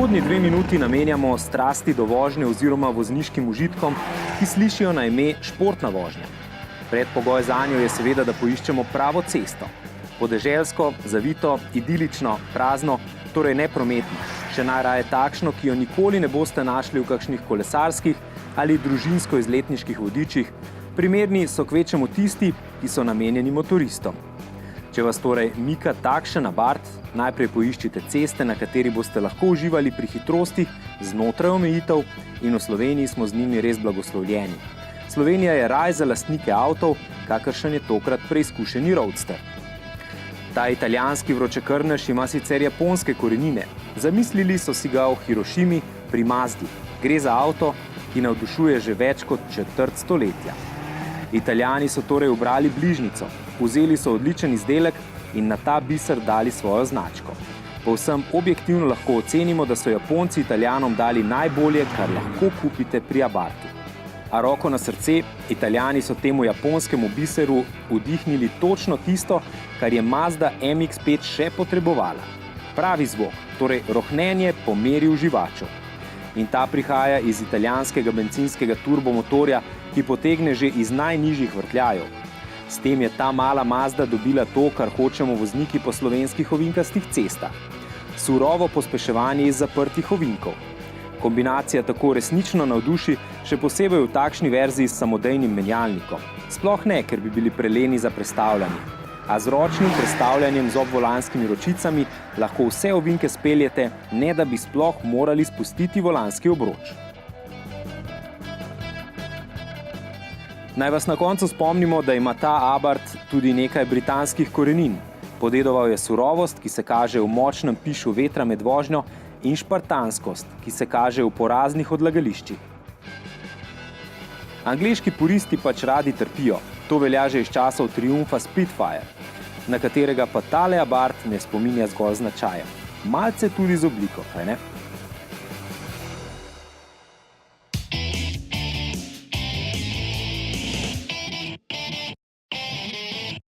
Prihodnji 2 minuti namenjamo strasti do vožnje oziroma vozniškim užitkom, ki slišijo na ime športna vožnja. Predpogoj zanjo je seveda, da poiščemo pravo cesto. Podeželsko, zavito, idilično, prazno, torej neprometno. Še najraje takšno, ki jo nikoli ne boste našli v kakšnih kolesarskih ali družinsko-izletniških vodičih. Primerni so kvečemu tisti, ki so namenjeni motoristom. Če vas torej mika takšen abart, najprej poiščite ceste, na kateri boste lahko uživali pri hitrostih znotraj omejitev in v Sloveniji smo z njimi res blagoslovljeni. Slovenija je raj za lastnike avtov, kakršen je tokrat preizkušeni roadster. Ta italijanski vročekrvnež ima sicer japonske korenine. Zamislili so si ga v Hirošimi pri Mazdi. Gre za avto, ki navdušuje že več kot četrt stoletja. Italijani so torej ubrali bližnjico, vzeli so odličen izdelek in na ta biser dali svojo značko. Povsem objektivno lahko ocenimo, da so Japonci Italijanom dali najbolje, kar lahko kupite pri abartu. A roko na srce, Italijani so temu japonskemu biseru vdihnili točno tisto, kar je Mazda MX-5 še potrebovala. Pravi zvok, torej rohnenje po meri uživačev. In ta prihaja iz italijanskega bencinskega turbomotorja, ki potegne že iz najnižjih vrtljajev. S tem je ta mala Mazda dobila to, kar hočemo vozniki po slovenskih ovinkastih cestah. Surovo pospeševanje iz zaprtih ovinkov. Kombinacija tako resnično navduši, še posebej v takšni verziji s samodejnim menjalnikom. Sploh ne, ker bi bili preleni za prestavljanje. A z ročnim prestavljanjem z obvolanskimi ročicami lahko vse ovinke speljete, ne da bi sploh morali spustiti volanski obroč. Naj vas na koncu spomnimo, da ima ta abart tudi nekaj britanskih korenin. Podedoval je surovost, ki se kaže v močnem pišu vetra med vožnjo, in špartanskost, ki se kaže v poraznih odlagališčih. Angleški puristi pač radi trpijo. To velja že iz časov triumfa Spitfire, na katerega pa tale abart ne spominja zgolj značajem. Malce tudi z obliko, kaj ne?